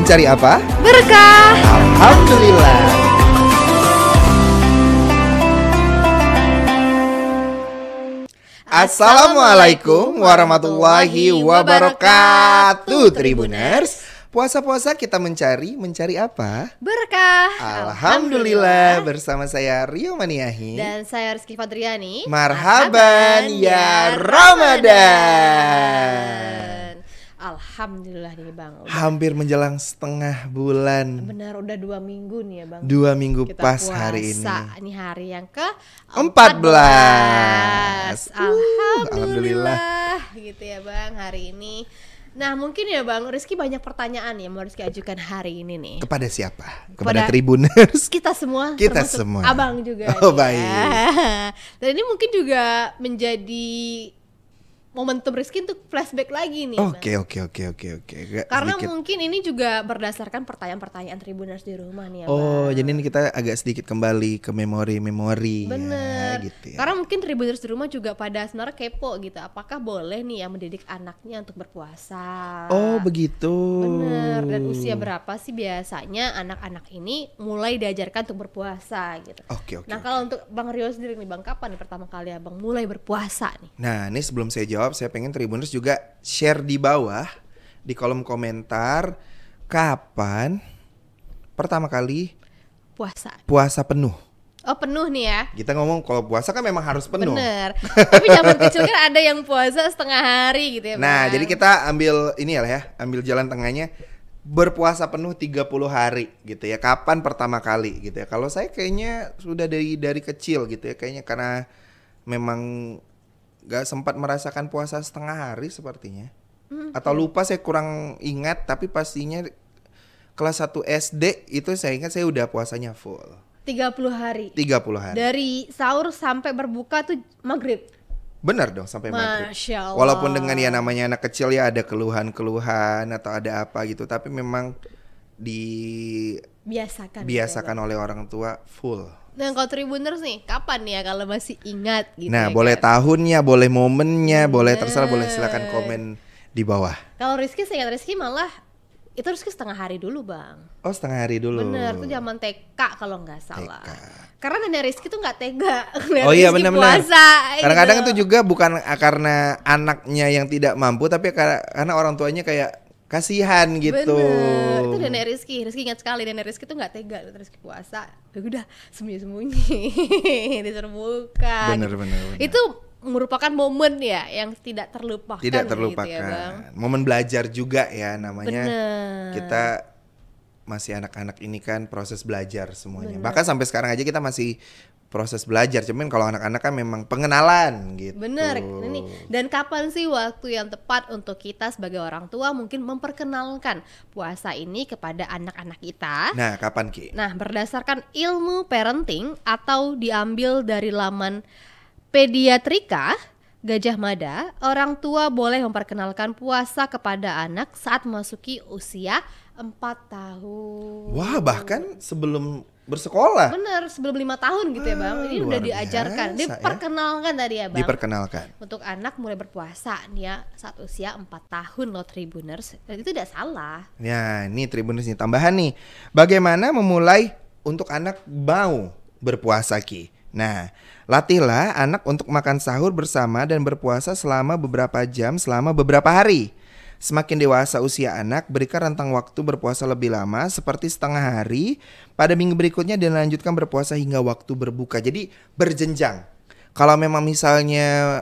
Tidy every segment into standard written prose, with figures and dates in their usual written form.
mencari apa? Berkah. Alhamdulillah. Assalamualaikum warahmatullahi wabarakatuh, Tribuners. Puasa-puasa kita mencari apa? Berkah. Alhamdulillah. Bersama saya Rio Maniahi Dan saya Rizky Fadriani. Marhaban ya Ramadan. Alhamdulillah nih Bang. Hampir menjelang setengah bulan. Benar udah 2 minggu nih ya Bang. 2 minggu kita pas puasa. hari ini. Ini hari yang ke 14. Alhamdulillah gitu ya Bang hari ini. Nah mungkin ya Bang Rizky banyak pertanyaan ya mau Rizky ajukan hari ini nih. Kepada siapa? Kepada Tribuners. Kita semua. Kita semua. Abang juga. Oh nih, baik. Ya. Dan ini mungkin juga menjadi momentum Rizky untuk flashback lagi nih. Oke. Karena Sedikit. mungkin ini juga berdasarkan pertanyaan-pertanyaan Tribuners di rumah nih ya Oh, Bang. jadi ini kita agak sedikit kembali ke memori-memori. Bener. Ya, gitu ya. Karena mungkin Tribuners di rumah juga pada sebenarnya kepo gitu. Apakah boleh nih ya mendidik anaknya untuk berpuasa? Oh, begitu. Bener. Dan usia berapa sih biasanya anak-anak ini mulai diajarkan untuk berpuasa gitu. Oke. Nah kalau untuk Bang Rio sendiri nih Bang, kapan nih pertama kali Abang mulai berpuasa nih? Nah, ini sebelum saya jawab, saya pengen Tribuners juga share di bawah di kolom komentar kapan pertama kali puasa penuh. Oh penuh nih ya? Kita ngomong kalau puasa kan memang harus penuh. Bener. Tapi zaman kecil kan ada yang puasa setengah hari gitu ya Bang. Nah, jadi kita ambil ini ya, ambil jalan tengahnya. Berpuasa penuh 30 hari gitu ya. Kapan pertama kali gitu ya. Kalau saya kayaknya sudah dari kecil gitu ya. Kayaknya karena memang gak sempat merasakan puasa setengah hari sepertinya. Atau lupa, saya kurang ingat. Tapi pastinya kelas 1 SD itu saya ingat saya udah puasanya full 30 hari. 30 hari. Dari sahur sampai berbuka tuh maghrib. Benar dong, sampai maghrib. Masya Allah. Walaupun dengan ya namanya anak kecil ya ada keluhan-keluhan atau ada apa gitu, tapi memang biasakan biasakan oleh orang tua full. Nah kalau Tribuners nih, kapan nih ya kalau masih ingat gitu? Nah, ya boleh kan? tahunnya, boleh momennya, boleh terserah, boleh silakan komen di bawah. Kalau Rizky, saya ingat Rizky malah itu Rizky setengah hari dulu Bang. Oh, setengah hari dulu. Bener, itu zaman TK kalau nggak salah. Karena nenek Rizky tuh nggak tega. Oh iya, Rizky benar-benar. puasa. Kadang-kadang gitu. itu juga bukan karena anaknya yang tidak mampu, tapi karena orang tuanya kayak kasihan gitu. Bener, itu nenek Rizky ingat sekali nenek Rizky tuh nggak tega lihat Rizky puasa. Udah sembunyi-sembunyi disuruh buka. Bener. Itu merupakan momen ya yang tidak terlupakan. Tidak gitu terlupakan. ya, Bang. Momen belajar juga ya namanya. Bener. Kita masih anak-anak ini kan proses belajar semuanya. Bener. Bahkan sampai sekarang aja kita masih proses belajar. Cuman kalau anak-anak kan memang pengenalan gitu. Bener ini. Dan kapan sih waktu yang tepat untuk kita sebagai orang tua mungkin memperkenalkan puasa ini kepada anak-anak kita? Nah, kapan Ki? Nah, berdasarkan ilmu parenting atau diambil dari laman Pediatrika Gajah Mada, orang tua boleh memperkenalkan puasa kepada anak saat memasuki usia 4 tahun. Wah, bahkan sebelum bersekolah. Bener, sebelum 5 tahun gitu ya Bang. Ini udah luar diajarkan, biasa, diperkenalkan tadi ya Bang. Diperkenalkan. Untuk anak mulai berpuasa nih ya saat usia 4 tahun loh Tribuners. Dan itu tidak salah. Ya, ini Tribuners nih tambahan nih. Bagaimana memulai untuk anak mau berpuasa Ki? Nah, latihlah anak untuk makan sahur bersama dan berpuasa selama beberapa jam selama beberapa hari. Semakin dewasa usia anak, berikan rentang waktu berpuasa lebih lama seperti setengah hari. Pada minggu berikutnya dan lanjutkan berpuasa hingga waktu berbuka. Jadi berjenjang. Kalau memang misalnya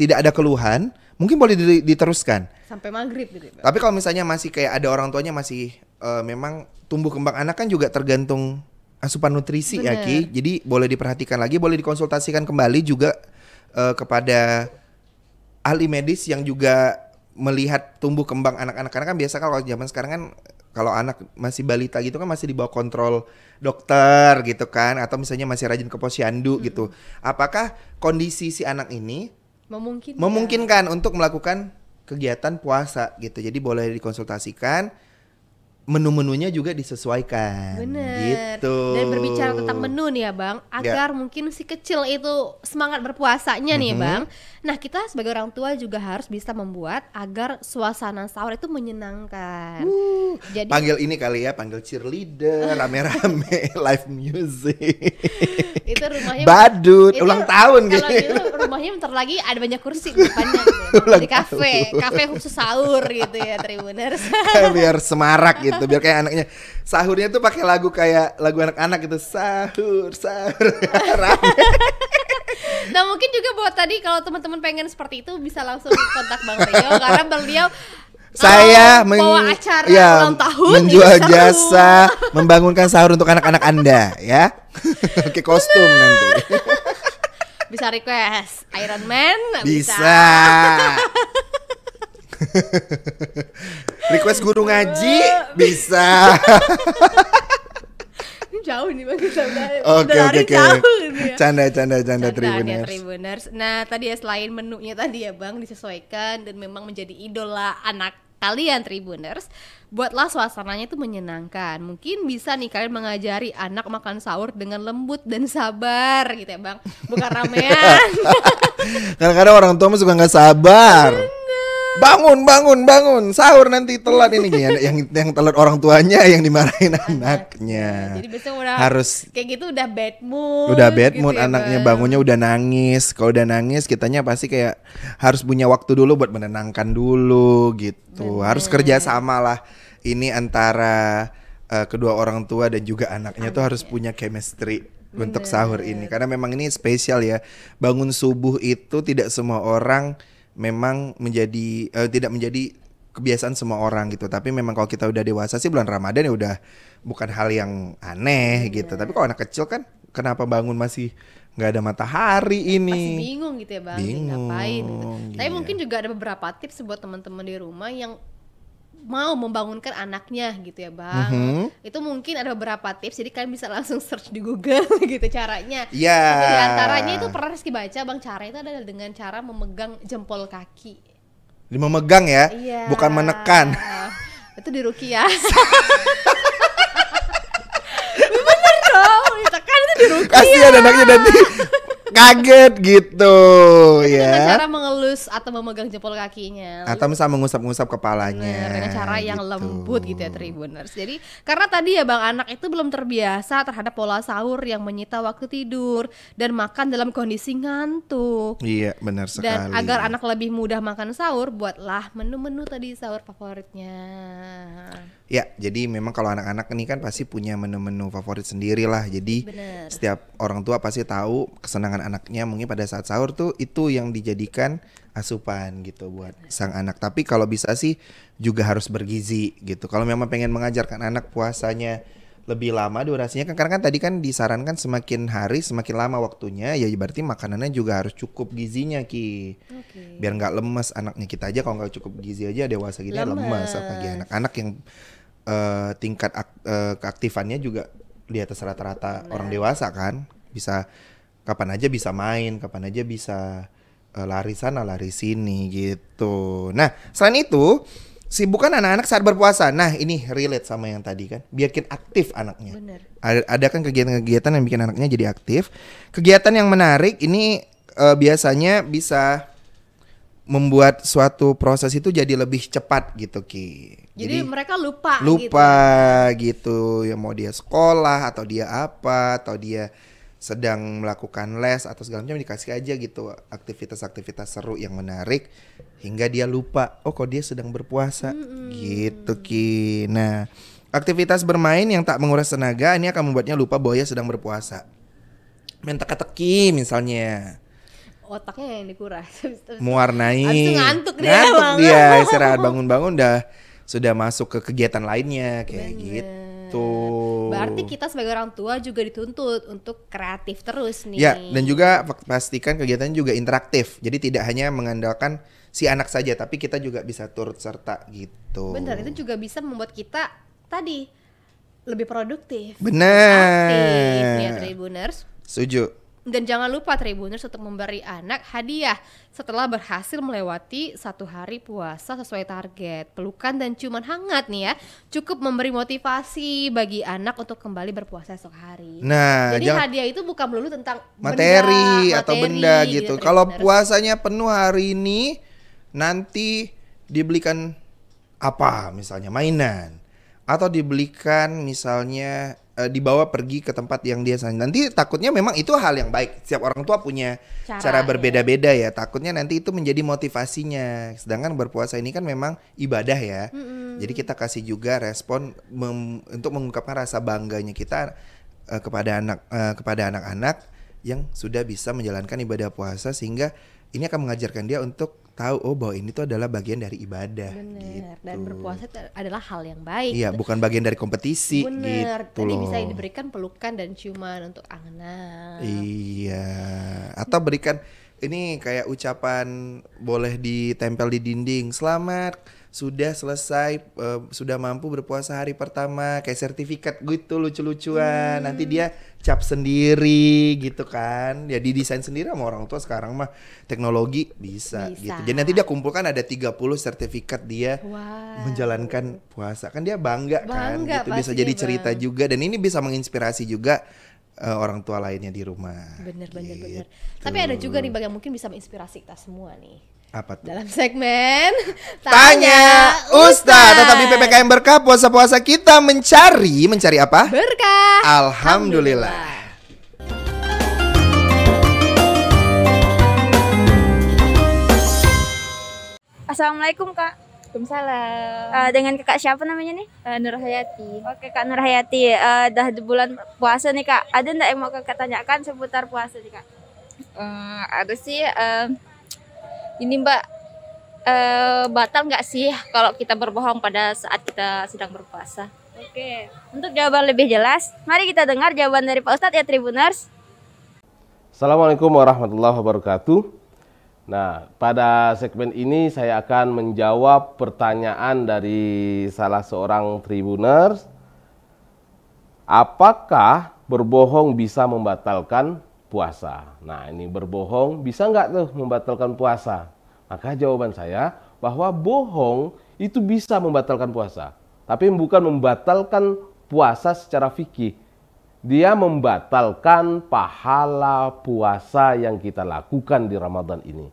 tidak ada keluhan, mungkin boleh diteruskan Sampai maghrib gitu ya Bang. Tapi kalau misalnya masih kayak ada orang tuanya masih memang tumbuh kembang anak kan juga tergantung asupan nutrisi. Bener. Ya Ki. Jadi boleh diperhatikan lagi, boleh dikonsultasikan kembali juga kepada ahli medis yang juga melihat tumbuh kembang anak-anak. Karena kan biasa kalau zaman sekarang kan kalau anak masih balita gitu kan masih di bawah kontrol dokter gitu kan, atau misalnya masih rajin ke posyandu gitu. Apakah kondisi si anak ini memungkinkan untuk melakukan kegiatan puasa gitu. Jadi boleh dikonsultasikan menu-menunya juga disesuaikan. Bener. Gitu. Dan berbicara tentang menu nih ya Bang, agar mungkin si kecil itu semangat berpuasanya nih Bang. Nah kita sebagai orang tua juga harus bisa membuat agar suasana sahur itu menyenangkan. Jadi Panggil ini kali ya, panggil cheerleader, rame-rame, live music. itu rumahnya Badut, itu ulang tahun kalau gitu. gitu rumahnya bentar lagi ada banyak kursi di depannya gitu. Jadi kafe khusus sahur gitu ya Tribuners. Biar semarak gitu, biar kayak anaknya sahurnya tuh pakai lagu kayak lagu anak-anak gitu, sahur rame. Nah mungkin juga buat tadi kalau teman-teman pengen seperti itu bisa langsung kontak Bang Rio karena Bang Rio Saya bawa acara ya, ulang tahun menjual gitu, jasa membangunkan sahur untuk anak-anak Anda ya. Pakai kostum nanti. bisa request Iron Man Bisa. Request guru ngaji bisa. Jauh nih Bang kita Oke. jauh nih ya. Canda Candaan ya, Tribuners. Tribuners. Nah tadi ya selain menunya tadi ya Bang disesuaikan dan memang menjadi idola anak kalian Tribuners, buatlah suasananya itu menyenangkan. Mungkin bisa nih kalian mengajari anak makan sahur dengan lembut dan sabar gitu ya Bang, bukan ramean. Kadang-kadang orang tua mah suka nggak sabar. Bangun, sahur nanti telat ini gini. Yang telat orang tuanya, yang dimarahin anaknya. Jadi biasanya udah Harus kayak gitu udah bad mood. udah bad gitu mood ya, anaknya, Bang. bangunnya udah nangis. Kalau udah nangis kitanya pasti kayak harus punya waktu dulu buat menenangkan dulu gitu. Harus kerja sama lah ini antara kedua orang tua dan juga anaknya tuh harus punya chemistry untuk sahur ini, karena memang ini spesial ya. Bangun subuh itu tidak semua orang memang menjadi tidak menjadi kebiasaan semua orang gitu. Tapi memang kalau kita udah dewasa sih bulan Ramadan ya udah bukan hal yang aneh gitu. Tapi kalau anak kecil kan kenapa bangun masih nggak ada matahari Masih ini? bingung gitu ya Bang, Bingung, ngapain gitu. Tapi iya. mungkin juga ada beberapa tips buat teman-teman di rumah yang mau membangunkan anaknya gitu ya Bang. Itu mungkin ada beberapa tips, jadi kalian bisa langsung search di Google gitu caranya. Iya. Satu di antaranya itu pernah Rizky baca Bang, cara itu adalah dengan cara memegang jempol kaki. Memegang ya, Iya. bukan menekan. Itu di Rukiah. Bener dong, ditekan itu di Rukiah. Kasihan anaknya nanti kaget gitu Dengan ya. cara mengelus atau memegang jempol kakinya. Atau misalnya mengusap-ngusap kepalanya. Bener, dengan cara yang gitu. lembut gitu ya Tribuners. Jadi karena tadi ya Bang, anak itu belum terbiasa terhadap pola sahur yang menyita waktu tidur dan makan dalam kondisi ngantuk. Iya, benar sekali. Dan agar anak lebih mudah makan sahur, buatlah menu-menu tadi sahur favoritnya. Ya, jadi memang kalau anak-anak ini kan pasti punya menu-menu favorit sendiri lah. Jadi Bener. setiap orang tua pasti tahu kesenangan anaknya mungkin pada saat sahur tuh itu yang dijadikan asupan gitu buat sang anak. Tapi kalau bisa sih juga harus bergizi gitu. Kalau memang pengen mengajarkan anak puasanya lebih lama durasinya kan, karena kan tadi kan disarankan semakin hari semakin lama waktunya, ya berarti makanannya juga harus cukup gizinya Ki. Oke. Biar nggak lemes anaknya. Kita aja kalau nggak cukup gizi aja dewasa gini lemes, apalagi anak-anak yang tingkat keaktifannya juga di atas rata-rata orang dewasa kan. Bisa kapan aja bisa main, kapan aja bisa lari sana lari sini gitu. Nah selain itu sibukkan anak-anak saat berpuasa. Nah ini relate sama yang tadi kan, biarkan aktif anaknya. Bener. Ada kan kegiatan-kegiatan yang bikin anaknya jadi aktif. Kegiatan yang menarik ini biasanya bisa membuat suatu proses itu jadi lebih cepat gitu Ki. Jadi mereka lupa gitu. Ya mau dia sekolah atau dia apa atau dia sedang melakukan les atau segala macam, dikasih aja gitu aktivitas-aktivitas seru yang menarik hingga dia lupa kok dia sedang berpuasa gitu Ki. Nah, aktivitas bermain yang tak menguras tenaga ini akan membuatnya lupa bahwa ia sedang berpuasa. Main teka-teki misalnya. Otaknya yang dikuras. Mewarnai. Habis itu ngantuk Ngantuk dia, dia istirahat, bangun-bangun sudah masuk ke kegiatan lainnya kayak gitu. Berarti kita sebagai orang tua juga dituntut untuk kreatif terus nih. Ya, dan juga pastikan kegiatannya juga interaktif. Jadi tidak hanya mengandalkan si anak saja, tapi kita juga bisa turut serta gitu. Benar, itu juga bisa membuat kita tadi lebih produktif. Benar. Aktif nih ya Tribuners. Setuju. Dan jangan lupa Tribuners untuk memberi anak hadiah setelah berhasil melewati 1 hari puasa sesuai target. Pelukan dan ciuman hangat nih ya, cukup memberi motivasi bagi anak untuk kembali berpuasa esok hari. Nah, jadi hadiah itu bukan melulu tentang materi atau benda gitu. Kalau Tribuners. puasanya penuh hari ini, nanti dibelikan apa? Misalnya mainan, atau dibelikan misalnya dibawa pergi ke tempat yang dia sayang. Nanti takutnya memang itu hal yang baik. Setiap orang tua punya cara berbeda-beda ya. Takutnya nanti itu menjadi motivasinya. Sedangkan berpuasa ini kan memang ibadah ya. Jadi kita kasih juga respon untuk mengungkapkan rasa bangganya kita kepada anak-anak yang sudah bisa menjalankan ibadah puasa, sehingga ini akan mengajarkan dia untuk tahu bahwa ini tuh adalah bagian dari ibadah. Bener. Gitu. Dan berpuasa itu adalah hal yang baik. Iya, bukan bagian dari kompetisi. Bener. Gitu Tadi loh. bisa diberikan pelukan dan ciuman untuk anak. Iya. Atau berikan ini kayak ucapan, boleh ditempel di dinding. Selamat sudah selesai, sudah mampu berpuasa hari pertama, kayak sertifikat gitu lucu-lucuan. Nanti dia cap sendiri gitu kan. Ya didesain sendiri sama orang tua sekarang mah teknologi bisa. Gitu. Jadi nanti dia kumpulkan ada 30 sertifikat dia menjalankan puasa. Kan dia bangga kan gitu. Bisa jadi cerita juga, dan ini bisa menginspirasi juga orang tua lainnya di rumah. Bener. Tapi ada juga nih yang mungkin bisa menginspirasi kita semua nih. Apa tuh? Dalam segmen Tanya Ustadz. Tetap di PPKM Berkah, puasa-puasa kita mencari apa? Berkah. Alhamdulillah. Assalamualaikum Kak. Waalaikumsalam. Dengan kakak siapa namanya nih? Nur Hayati. Oke Kak Nur Hayati. Dah di bulan puasa nih Kak. Ada nggak yang mau kakak tanyakan seputar puasa nih Kak? Ada sih. Ini Mbak, batal nggak sih kalau kita berbohong pada saat kita sedang berpuasa? Oke. Untuk jawaban lebih jelas, mari kita dengar jawaban dari Pak Ustadz ya Tribuners. Assalamualaikum warahmatullahi wabarakatuh. Nah, pada segmen ini saya akan menjawab pertanyaan dari salah seorang Tribuners. Apakah berbohong bisa membatalkan puasa? Nah, ini berbohong bisa nggak tuh membatalkan puasa? Maka jawaban saya bahwa bohong itu bisa membatalkan puasa. Tapi bukan membatalkan puasa secara fikih. Dia membatalkan pahala puasa yang kita lakukan di Ramadan ini.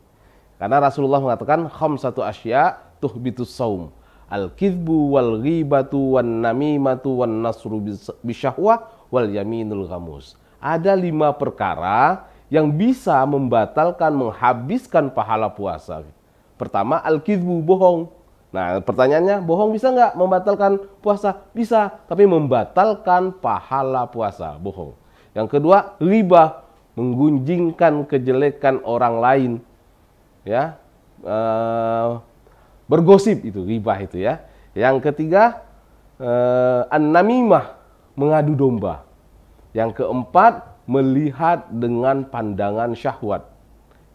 Karena Rasulullah mengatakan khamsatu asya tuhbitus saum. Al-kidbu wal ghibatu wan namimatu wan nasru bisyahwah wal yaminul ghamus. Ada 5 perkara yang bisa membatalkan, menghabiskan pahala puasa. Pertama, al-kidbu, bohong. Nah, pertanyaannya, bohong bisa nggak membatalkan puasa? Bisa, tapi membatalkan pahala puasa, bohong. Yang kedua, riba, menggunjingkan kejelekan orang lain. Ya, bergosip itu, riba itu ya. Yang ketiga, an-namimah, mengadu domba. Yang keempat, melihat dengan pandangan syahwat.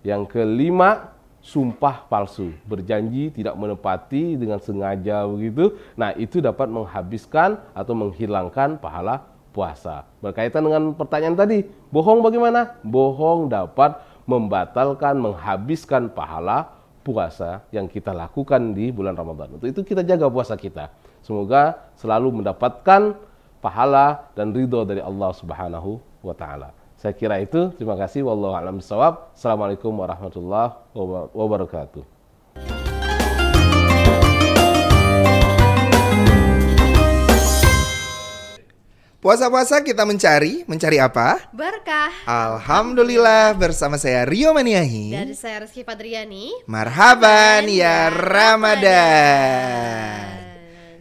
Yang kelima, sumpah palsu, berjanji tidak menepati dengan sengaja begitu. Nah, itu dapat menghabiskan atau menghilangkan pahala puasa. Berkaitan dengan pertanyaan tadi, bohong bagaimana? Bohong dapat membatalkan, menghabiskan pahala puasa yang kita lakukan di bulan Ramadan. Untuk itu kita jaga puasa kita. Semoga selalu mendapatkan pahala dan ridho dari Allah Subhanahu wa taala. Saya kira itu. Terima kasih. Wallahu a'lam bishawab. Assalamualaikum warahmatullahi wabarakatuh. Puasa-puasa kita mencari apa? Berkah. Alhamdulillah, bersama saya Rio Maniahi. Dari saya Rizky Fadriani. Marhaban ya Ramadan.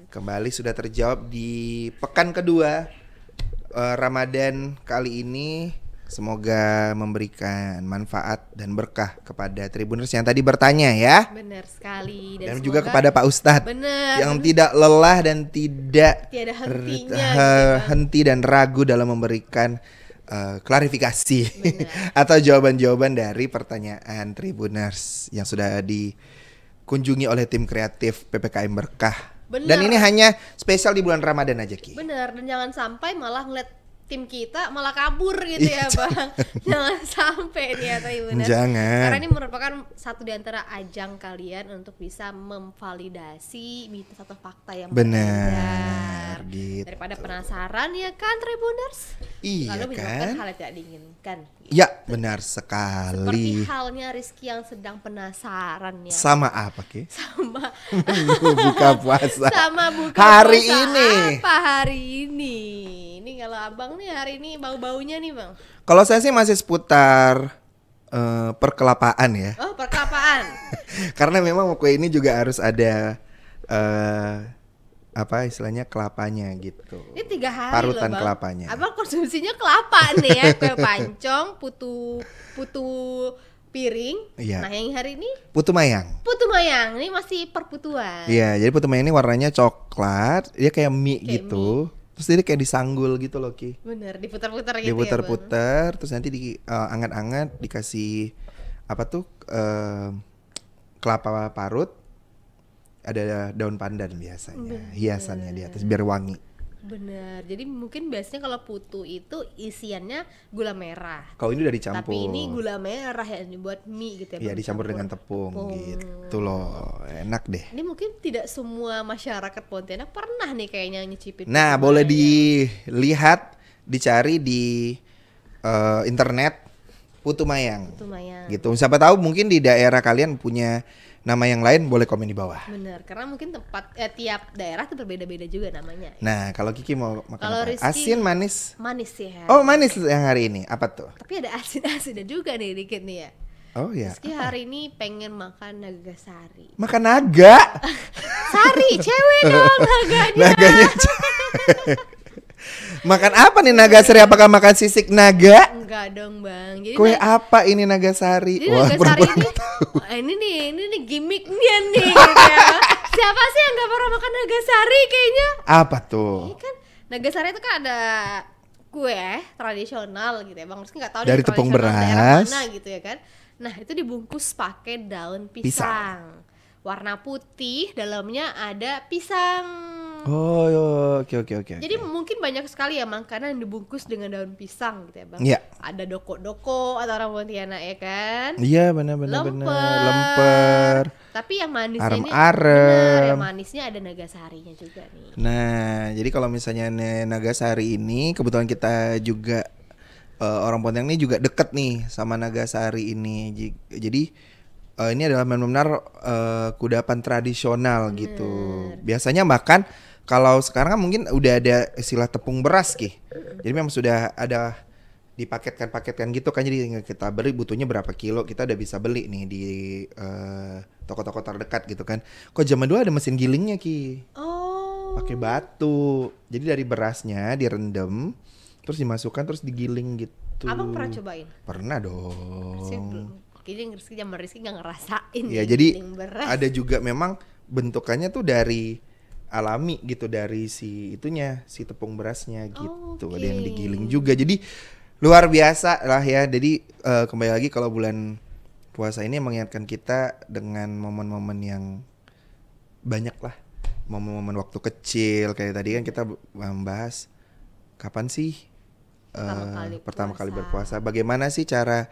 Kembali sudah terjawab di pekan kedua Ramadan kali ini. Semoga memberikan manfaat dan berkah kepada Tribuners yang tadi bertanya ya. Benar sekali. Dan juga kepada Pak Ustadz yang bener. tidak lelah dan tidak Tiada hentinya henti dan ragu dalam memberikan klarifikasi atau jawaban-jawaban dari pertanyaan Tribuners yang sudah dikunjungi oleh tim kreatif PPKM Berkah. Bener. Dan ini hanya spesial di bulan Ramadan aja Ki. Bener, dan jangan sampai malah ngeliat tim kita malah kabur gitu ya Bang. Jangan sampai nih ya Tribuners. Jangan. Karena ini merupakan satu di antara ajang kalian untuk bisa memvalidasi mitos atau fakta yang benar gitu. Daripada penasaran ya kan Tribuners? Iya Lalu menyebabkan kan? hal yang tidak diinginkan. Ya, benar Seperti sekali. halnya Rizky yang sedang penasaran ya. Sama apa, Ki? Sama Buka puasa. sama buka Hari puasa ini. apa hari ini? Ini kalau abang nih hari ini bau-baunya nih bang. Kalau saya sih masih seputar perkelapaan ya. Oh perkelapaan. Karena memang kue ini juga harus ada apa istilahnya kelapanya gitu. Ini 3 hari Parutan loh bang. kelapanya. Abang konsumsinya kelapa nih ya. Kue pancong, putu piring. Iya. Nah yang hari ini Putu mayang. putu mayang. Ini masih perputuan. Iya, jadi putu mayang ini warnanya coklat, dia kayak mie Kayak gitu. Terus dia kayak disanggul gitu loh, Ki. Bener, diputar-putar gitu ya bang. Diputer-puter, terus nanti anget-anget dikasih apa tuh kelapa parut, ada daun pandan biasanya, hiasannya di atas biar wangi. Bener, jadi mungkin biasanya kalau putu itu isiannya gula merah. Kalau ini udah dicampur. Tapi ini gula merah ya dibuat mie gitu ya. Iya, Bang, dicampur dengan tepung gitu loh. Enak deh. Ini mungkin tidak semua masyarakat Pontianak pernah nih kayaknya nyicipin. Nah, putu boleh mayang. dilihat, dicari di internet putu mayang. Putu mayang. Gitu. Siapa tahu mungkin di daerah kalian punya nama yang lain, boleh komen di bawah. Bener, karena mungkin tiap daerah tuh berbeda-beda juga namanya. Nah, kalau Kiki mau makan Kalau apa? Rizky- Asin, manis? Manis ya. Oh, manis yang hari ini. Apa tuh? Tapi ada asin-asinnya juga nih dikit nih ya. Oh ya. Rizky hari ini pengen makan naga sari. Makan naga. Sari, cewek dong naganya. Naganya. Makan apa nih naga sari? Apakah makan sisik naga? Enggak dong bang. Jadi Kue apa ini naga sari? Jadi naga sari ini, ini nih gimmicknya nih gitu ya. Siapa sih yang nggak pernah makan naga sari kayaknya? Apa tuh? Ini kan naga sari itu kan ada kue tradisional gitu ya bang. Terus nggak tahu Dari nih tepung tradisional daerah beras. mana gitu ya kan. Nah itu dibungkus pakai daun Pisang. pisang. Warna putih, dalamnya ada pisang. Oh, oke. Jadi mungkin banyak sekali ya makanan yang dibungkus dengan daun pisang gitu ya bang. Iya. Ada doko-doko atau orang Pontianak ya kan. Iya, benar. Lemper. Tapi yang manisnya ini Arem-arem. bener, yang manisnya ada naga sarinya juga nih. Nah, jadi kalau misalnya Nagasari ini, kebetulan kita juga orang Pontianak ini juga deket nih sama Nagasari ini. Jadi ini adalah benar-benar kudapan tradisional gitu. Biasanya bahkan kalau sekarang kan mungkin udah ada istilah tepung beras, Ki. Jadi memang sudah ada dipaketkan gitu kan, jadi kita beli butuhnya berapa kilo kita udah bisa beli nih di toko-toko terdekat gitu kan. Kok zaman dulu ada mesin gilingnya, Ki. Oh. Pakai batu. Jadi dari berasnya direndam, terus dimasukkan terus digiling gitu. Abang pernah cobain? Pernah dong. Sih belum. Kayaknya Rizky zaman Rizky nggak ngerasain. Ya, nih jadi giling beras. ada juga memang bentukannya tuh dari alami gitu, dari si itunya, si tepung berasnya gitu. Ada yang digiling juga. Jadi luar biasa lah ya. Jadi kembali lagi kalau bulan puasa ini mengingatkan kita dengan momen-momen yang banyak lah. Momen-momen waktu kecil kayak tadi kan kita membahas kapan sih pertama kali berpuasa. Bagaimana sih cara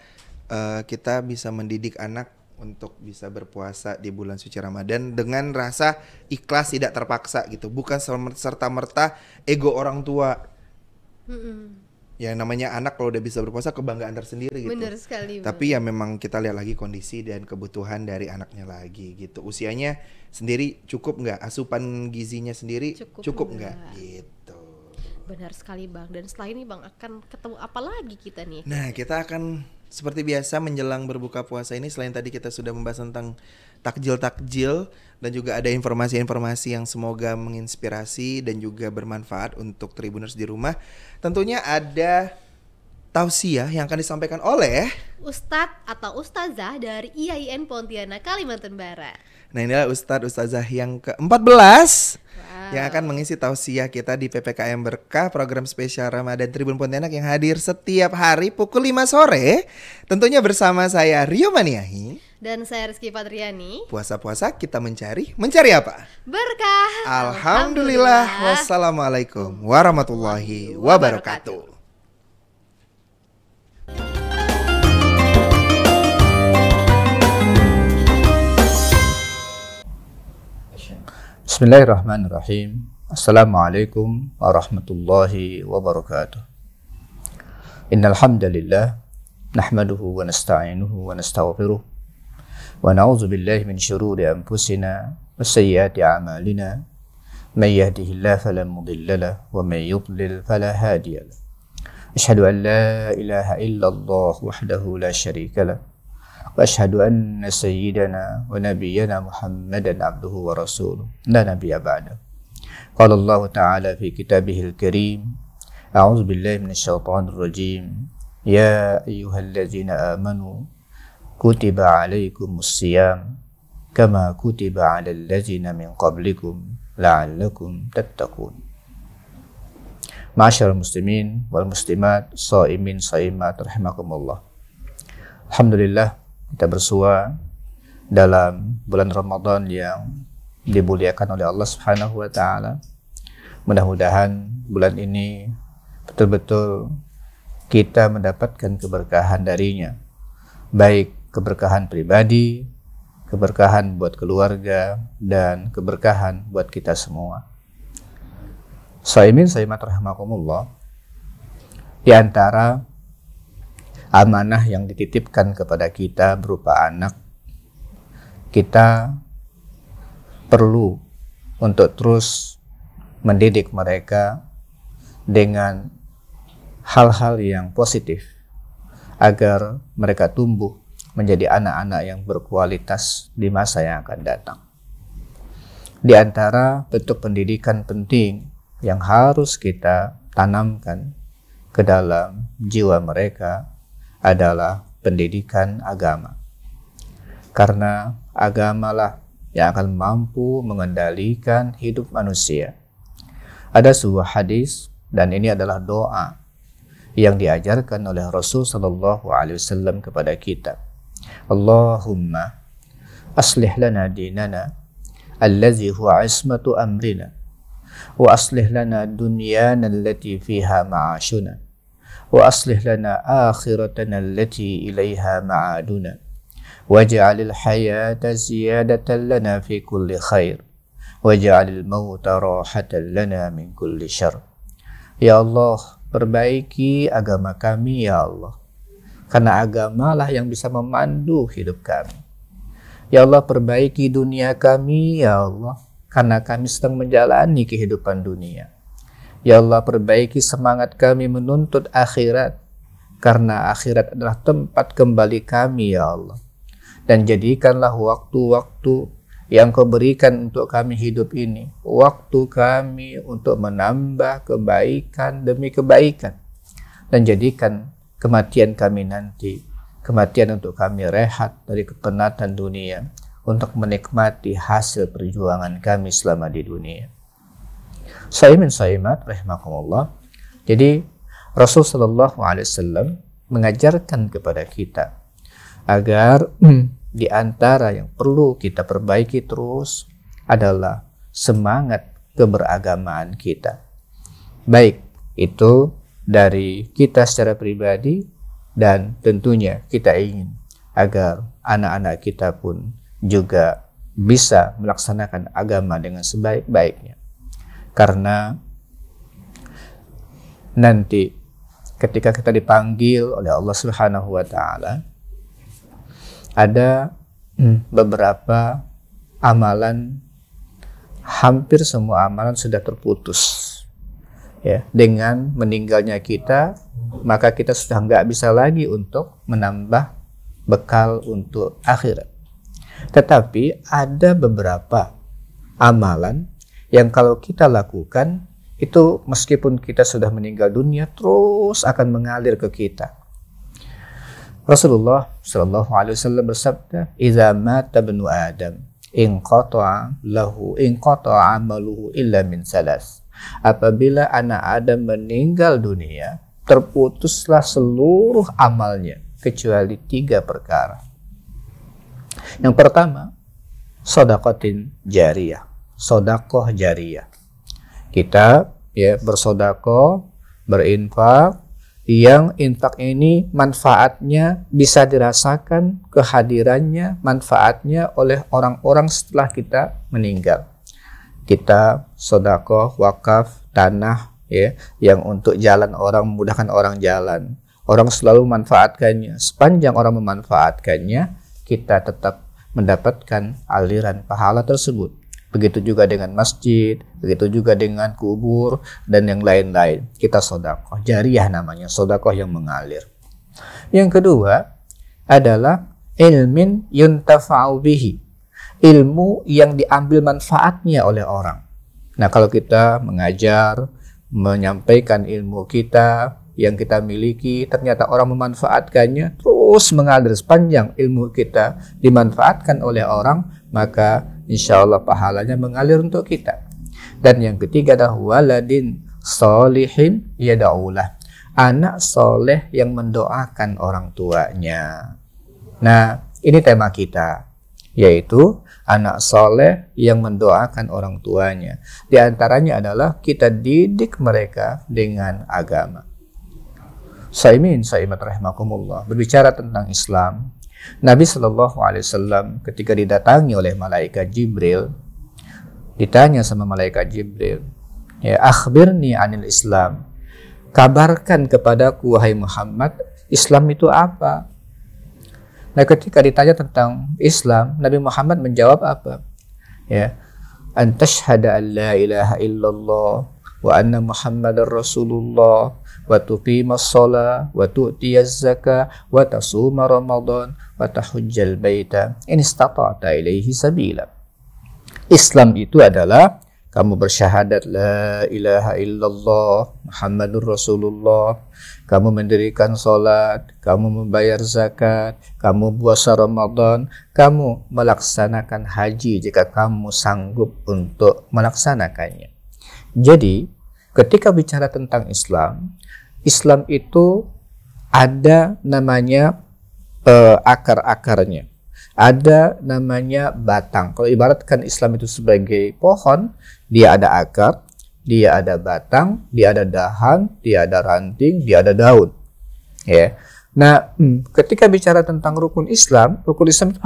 kita bisa mendidik anak untuk bisa berpuasa di bulan suci Ramadan dengan rasa ikhlas, tidak terpaksa gitu, bukan serta-merta ego orang tua. Ya namanya anak kalau udah bisa berpuasa kebanggaan tersendiri gitu. Bener sekali. Tapi ya memang kita lihat lagi kondisi dan kebutuhan dari anaknya lagi gitu. Usianya sendiri cukup nggak? Asupan gizinya sendiri cukup nggak? Gitu. Benar sekali bang. Dan setelah ini bang akan ketemu apa lagi kita nih? Nah, kita akan seperti biasa menjelang berbuka puasa ini, selain tadi kita sudah membahas tentang takjil dan juga ada informasi-informasi yang semoga menginspirasi dan juga bermanfaat untuk Tribuners di rumah. Tentunya ada tausiah yang akan disampaikan oleh Ustadz atau Ustazah dari IAIN Pontianak Kalimantan Barat. Nah, inilah Ustazah yang ke-14 yang akan mengisi tausiah kita di PPKM Berkah, program spesial Ramadan Tribun Pontianak yang hadir setiap hari pukul 5 sore. Tentunya bersama saya Rio Maniahi dan saya Rizky Fatriani. Puasa-puasa kita mencari apa? Berkah. Alhamdulillah. Wassalamualaikum warahmatullahi wabarakatuh. Bismillahirrahmanirrahim. Assalamualaikum warahmatullahi wabarakatuh. Innal hamdalillah nahmaduhu wa nasta'inuhu wa nastaghfiruh wa na'udzu billahi min shururi anfusina wa sayyiati a'malina. May yahdihillahu fala mudilla lahu wa may yudlil fala hadiya lahu. Asyhadu an la ilaha illallah wahdahu la syarika lahu wa asyhadu anna sayyidana wa nabiyyana Muhammadan abduhu wa rasuluh la nabiyya ba'dahu. Qala Allah ta'ala fi kitabihil karim, a'udzu billahi minasyaitonir rajim. Ya ayyuhalladzina amanu kutiba 'alaikumus shiyam kama kutiba 'alal ladzina min qablikum la'allakum tattaqun. Ma'asyiral muslimin wal muslimat, shaimin shaimat rahimakumullah. Alhamdulillah, kita bersua dalam bulan Ramadan yang dimuliakan oleh Allah Subhanahu wa taala. Mudah-mudahan bulan ini betul-betul kita mendapatkan keberkahan darinya, baik keberkahan pribadi, keberkahan buat keluarga, dan keberkahan buat kita semua. Shaimin shaimat rahimakumullah, di antara amanah yang dititipkan kepada kita berupa anak, kita perlu untuk terus mendidik mereka dengan hal-hal yang positif agar mereka tumbuh menjadi anak-anak yang berkualitas di masa yang akan datang. Di antara bentuk pendidikan penting yang harus kita tanamkan ke dalam jiwa mereka adalah pendidikan agama. Karena agamalah yang akan mampu mengendalikan hidup manusia. Ada sebuah hadis, dan ini adalah doa yang diajarkan oleh Rasul sallallahu alaihi wasallam kepada kita. Allahumma aslih lana dinana allazi huwa ismatu amrina wa aslih lana dunyana allati fiha ma'ashuna wa aslih lana akhiratana allati ilaiha ma'aduna waj'alil hayata ziyadatan lana fi kulli khair waj'alil mauta rahatan lana min kulli syarr. Ya Allah, perbaiki agama kami ya Allah, karena agamalah yang bisa memandu hidup kami. Ya Allah, perbaiki dunia kami ya Allah, karena kami sedang menjalani kehidupan dunia. Ya Allah, perbaiki semangat kami menuntut akhirat, karena akhirat adalah tempat kembali kami ya Allah. Dan jadikanlah waktu-waktu yang Kau berikan untuk kami hidup ini waktu kami untuk menambah kebaikan demi kebaikan. Dan jadikan kematian kami nanti kematian untuk kami rehat dari kepenatan dunia, untuk menikmati hasil perjuangan kami selama di dunia. Shaimin shaimat rahimakumullah. Jadi Rasul sallallahu alaihi wasallam mengajarkan kepada kita agar di antara yang perlu kita perbaiki terus adalah semangat keberagamaan kita. Baik itu dari kita secara pribadi, dan tentunya kita ingin agar anak-anak kita pun juga bisa melaksanakan agama dengan sebaik-baiknya. Karena nanti ketika kita dipanggil oleh Allah Subhanahu wa taala, ada beberapa amalan, hampir semua amalan sudah terputus. Ya, dengan meninggalnya kita, maka kita sudah nggak bisa lagi untuk menambah bekal untuk akhirat. Tetapi ada beberapa amalan yang kalau kita lakukan, itu meskipun kita sudah meninggal dunia, terus akan mengalir ke kita. Rasulullah sallallahu alaihi wasallam bersabda, "Idza mata ibnu Adam, inqata'a amaluhu illa min salas." Apabila anak Adam meninggal dunia, terputuslah seluruh amalnya kecuali 3 perkara. Yang pertama, sedekah jariyah, sedekah jariyah. Kita bersedekah, berinfak, yang infak ini manfaatnya bisa dirasakan, kehadirannya, manfaatnya oleh orang-orang setelah kita meninggal. kita sedekah, wakaf, tanah, ya, yang untuk jalan orang, memudahkan orang jalan. Orang selalu memanfaatkannya. Sepanjang orang memanfaatkannya, kita tetap mendapatkan aliran pahala tersebut. Begitu juga dengan masjid, begitu juga dengan kubur, dan yang lain-lain. Kita sedekah, jariyah namanya, sedekah yang mengalir. Yang kedua adalah ilmin yuntafa'u bihi, ilmu yang diambil manfaatnya oleh orang. Nah, kalau kita mengajar, menyampaikan ilmu kita yang kita miliki, ternyata orang memanfaatkannya, terus mengalir sepanjang ilmu kita dimanfaatkan oleh orang, maka insya Allah pahalanya mengalir untuk kita. Dan yang ketiga adalah waladin solihin yada'ulah, anak soleh yang mendoakan orang tuanya. Nah, ini tema kita, yaitu anak soleh yang mendoakan orang tuanya. Di antaranya adalah kita didik mereka dengan agama. Saimin, saimat rahimakumullah, berbicara tentang Islam, Nabi Shallallahu Alaihi Wasallam ketika didatangi oleh malaikat Jibril, ditanya sama malaikat Jibril, ya, akhbirni anil Islam, kabarkan kepadaku wahai Muhammad, Islam itu apa? Nah, ketika ditanya tentang Islam, Nabi Muhammad menjawab apa? Ya, antashhada an la ilaha illallah wa anna Muhammadar Rasulullah wa tuqimas shalah wa tu'tiyaz zakah wa tasuma Ramadan wa tahujjal baita in istata'ta ilaihi sabila. Islam itu adalah kamu bersyahadat la ilaha illallah Muhammadur Rasulullah, kamu mendirikan sholat, kamu membayar zakat, kamu puasa Ramadan, kamu melaksanakan haji jika kamu sanggup untuk melaksanakannya. Jadi, ketika bicara tentang Islam, Islam itu ada namanya akar-akarnya, ada namanya batang. Kalau ibaratkan Islam itu sebagai pohon, dia ada akar, dia ada batang, dia ada dahan, dia ada ranting, dia ada daun. Ya. Nah, ketika bicara tentang rukun Islam itu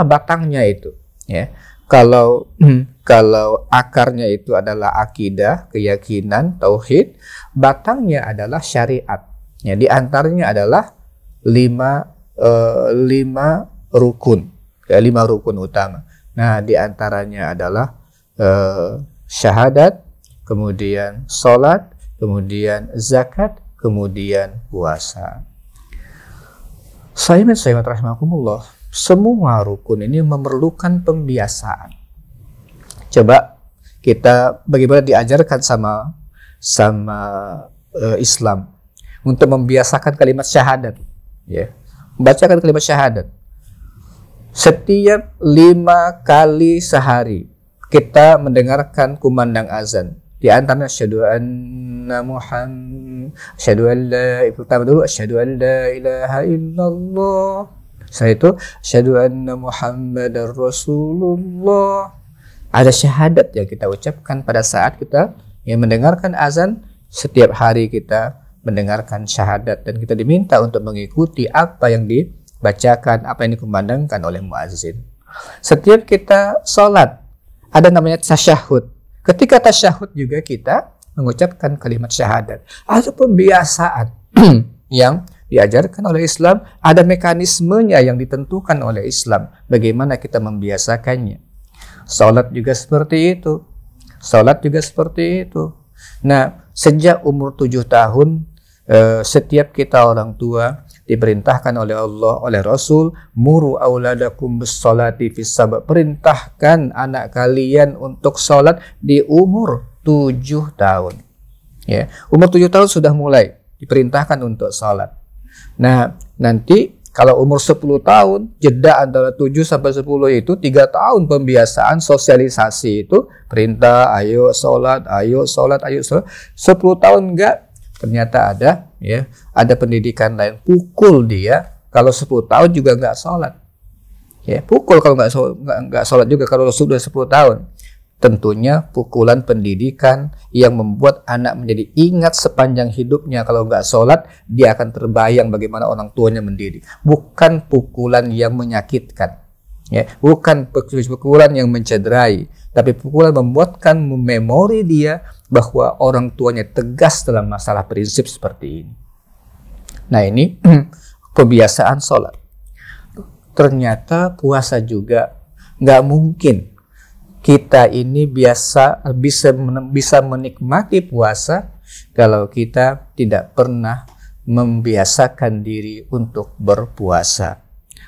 batangnya itu. Ya. Kalau akarnya itu adalah akidah, keyakinan, tauhid, batangnya adalah syariat. Ya, di antaranya adalah lima rukun, ya, 5 rukun utama. Nah, di antaranya adalah syahadat, kemudian sholat, kemudian zakat, kemudian puasa. Saimat rahimakumullah, semua rukun ini memerlukan pembiasaan. Coba kita bagaimana diajarkan sama Islam untuk membiasakan kalimat syahadat, ya. Membacakan kalimat syahadat setiap 5 kali sehari. Kita mendengarkan kumandang azan. Di antaranya asyhadu anna Muhammad, asyhadu an la ilaha illallah. Setelah itu asyhadu anna Muhammadar Rasulullah. Ada syahadat yang kita ucapkan pada saat kita yang mendengarkan azan. Setiap hari kita mendengarkan syahadat dan kita diminta untuk mengikuti apa yang dibacakan, apa yang dikumandangkan oleh muazzin. Setiap kita sholat ada namanya tasyahud. Ketika tasyahud juga kita mengucapkan kalimat syahadat. Ada pembiasaan yang diajarkan oleh Islam, ada mekanismenya yang ditentukan oleh Islam. Bagaimana kita membiasakannya. Sholat juga seperti itu. Sholat juga seperti itu. Nah, sejak umur 7 tahun, setiap kita orang tua diperintahkan oleh Allah, oleh Rasul, muru auladakum bis-sholati fis sab'a, perintahkan anak kalian untuk sholat di umur 7 tahun. Ya, umur 7 tahun sudah mulai diperintahkan untuk sholat. Nah, nanti kalau umur 10 tahun, jeda antara 7 sampai 10 itu 3 tahun pembiasaan sosialisasi itu, perintah, ayo sholat, ayo sholat, ayo sholat. 10 tahun enggak, ternyata ada, ya, ada pendidikan lain, pukul dia kalau 10 tahun juga enggak sholat. Ya, pukul kalau enggak sholat juga kalau sudah 10 tahun. Tentunya pukulan pendidikan yang membuat anak menjadi ingat sepanjang hidupnya. Kalau nggak sholat, dia akan terbayang bagaimana orang tuanya mendidik. Bukan pukulan yang menyakitkan, ya, bukan pukulan yang mencederai, tapi pukulan membuatkan memori dia bahwa orang tuanya tegas dalam masalah prinsip seperti ini. Nah, ini kebiasaan sholat. Ternyata puasa juga nggak mungkin kita ini bisa menikmati puasa kalau kita tidak pernah membiasakan diri untuk berpuasa.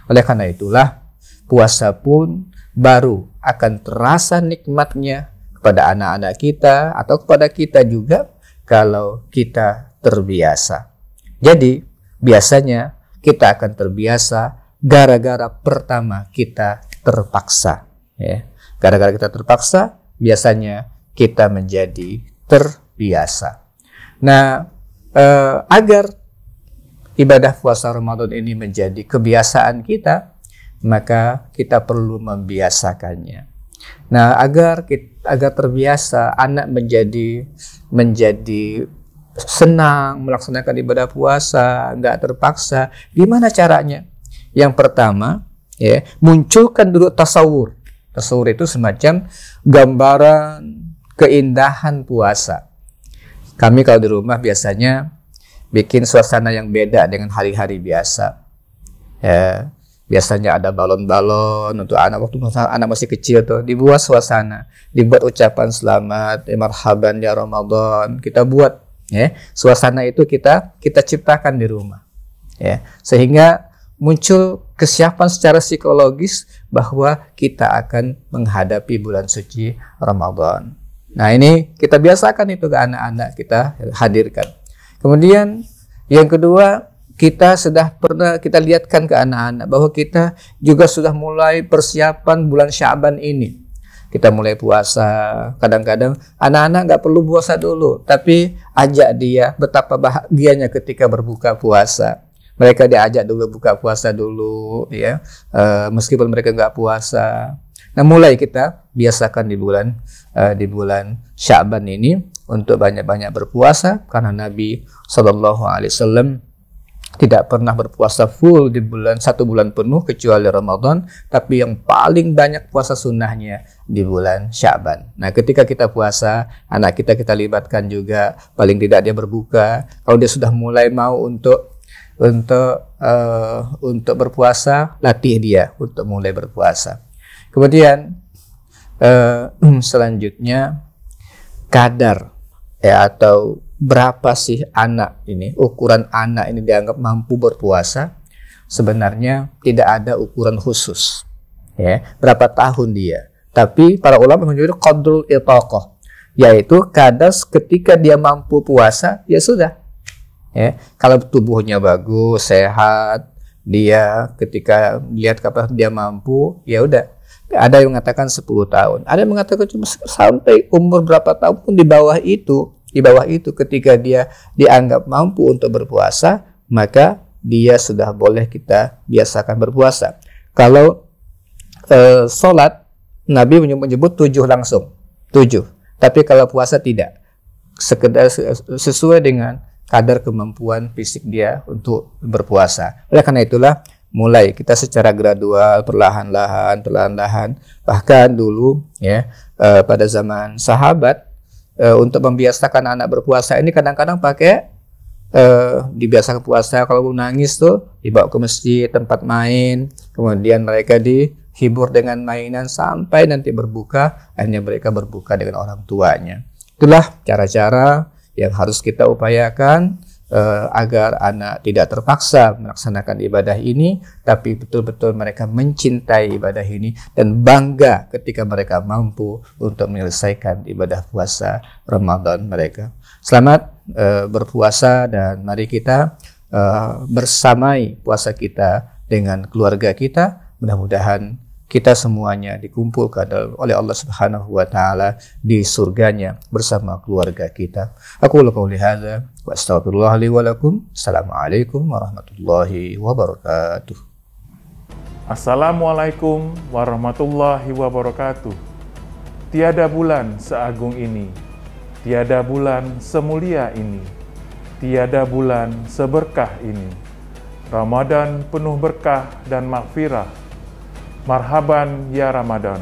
Oleh karena itulah, puasa pun baru akan terasa nikmatnya kepada anak-anak kita atau kepada kita juga kalau kita terbiasa. Jadi, biasanya kita akan terbiasa gara-gara pertama kita terpaksa. Ya. Gara-gara kita terpaksa, biasanya kita menjadi terbiasa. Nah, agar ibadah puasa Ramadan ini menjadi kebiasaan kita, maka kita perlu membiasakannya. Nah, agar terbiasa, anak menjadi senang melaksanakan ibadah puasa, nggak terpaksa. Gimana caranya? Yang pertama, ya, munculkan dulu tasawur. Tasawur itu semacam gambaran keindahan puasa. Kami kalau di rumah biasanya bikin suasana yang beda dengan hari-hari biasa. Ya, biasanya ada balon-balon untuk anak, waktu anak masih kecil tuh, dibuat suasana, dibuat ucapan selamat, marhaban ya Ramadan, kita buat, ya, suasana itu kita ciptakan di rumah, ya, sehingga muncul kesiapan secara psikologis bahwa kita akan menghadapi bulan suci Ramadan. Nah, ini kita biasakan itu ke anak-anak, kita hadirkan. Kemudian yang kedua, kita lihatkan ke anak-anak bahwa kita juga sudah mulai persiapan bulan Sya'ban ini. Kita mulai puasa. Kadang-kadang anak-anak nggak perlu puasa dulu, tapi ajak dia betapa bahagianya ketika berbuka puasa. Mereka diajak dulu buka puasa dulu, ya, meskipun mereka nggak puasa. Nah, mulai kita biasakan di bulan Sya'ban ini untuk banyak-banyak berpuasa, karena Nabi SAW tidak pernah berpuasa full di satu bulan penuh kecuali Ramadan, tapi yang paling banyak puasa sunnahnya di bulan Sya'ban. Nah, ketika kita puasa, anak kita libatkan juga, paling tidak dia berbuka. Kalau dia sudah mulai mau untuk berpuasa, latih dia untuk mulai berpuasa. Kemudian selanjutnya, kadar, ya, atau berapa sih anak ini, ukuran anak ini dianggap mampu berpuasa. Sebenarnya tidak ada ukuran khusus, ya, berapa tahun dia. Tapi para ulama menyebut qadrul itaqah, yaitu kadar ketika dia mampu puasa, ya sudah, ya. Kalau tubuhnya bagus, sehat, dia ketika lihat kapan dia mampu, ya udah. Ada yang mengatakan 10 tahun, ada yang mengatakan cuma sampai umur berapa tahun pun di bawah itu ketika dia dianggap mampu untuk berpuasa, maka dia sudah boleh kita biasakan berpuasa. Kalau sholat, Nabi menyebut 7 langsung, 7. Tapi kalau puasa tidak, sekedar sesuai dengan kadar kemampuan fisik dia untuk berpuasa. Oleh karena itulah, mulai kita secara gradual, perlahan-lahan, bahkan dulu, ya, pada zaman sahabat, untuk membiasakan anak berpuasa ini kadang-kadang pakai dibiasakan puasa, kalau nangis tuh dibawa ke masjid, tempat main, kemudian mereka dihibur dengan mainan sampai nanti berbuka, akhirnya mereka berbuka dengan orang tuanya. Itulah cara-cara yang harus kita upayakan agar anak tidak terpaksa melaksanakan ibadah ini, tapi betul-betul mereka mencintai ibadah ini dan bangga ketika mereka mampu untuk menyelesaikan ibadah puasa Ramadan mereka. Selamat berpuasa, dan mari kita bersamai puasa kita dengan keluarga kita. Mudah-mudahan kita semuanya dikumpulkan oleh Allah Subhanahu wa taala di surganya bersama keluarga kita. Aku qouli hadza wa astaghfirullah li wa lakum. Assalamualaikum warahmatullahi wabarakatuh. Assalamualaikum warahmatullahi wabarakatuh. Tiada bulan seagung ini, tiada bulan semulia ini, tiada bulan seberkah ini. Ramadan penuh berkah dan maghfirah. Marhaban ya Ramadan.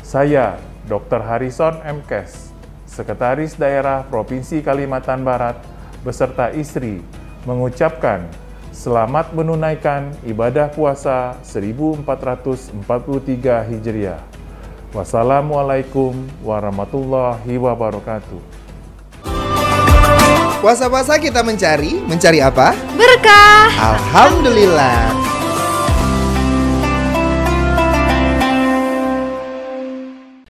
Saya Dr. Harrison MKes, Sekretaris Daerah Provinsi Kalimantan Barat, beserta istri, mengucapkan selamat menunaikan ibadah puasa 1443 Hijriah. Wassalamualaikum warahmatullahi wabarakatuh. Puasa-puasa kita mencari apa? Berkah. Alhamdulillah.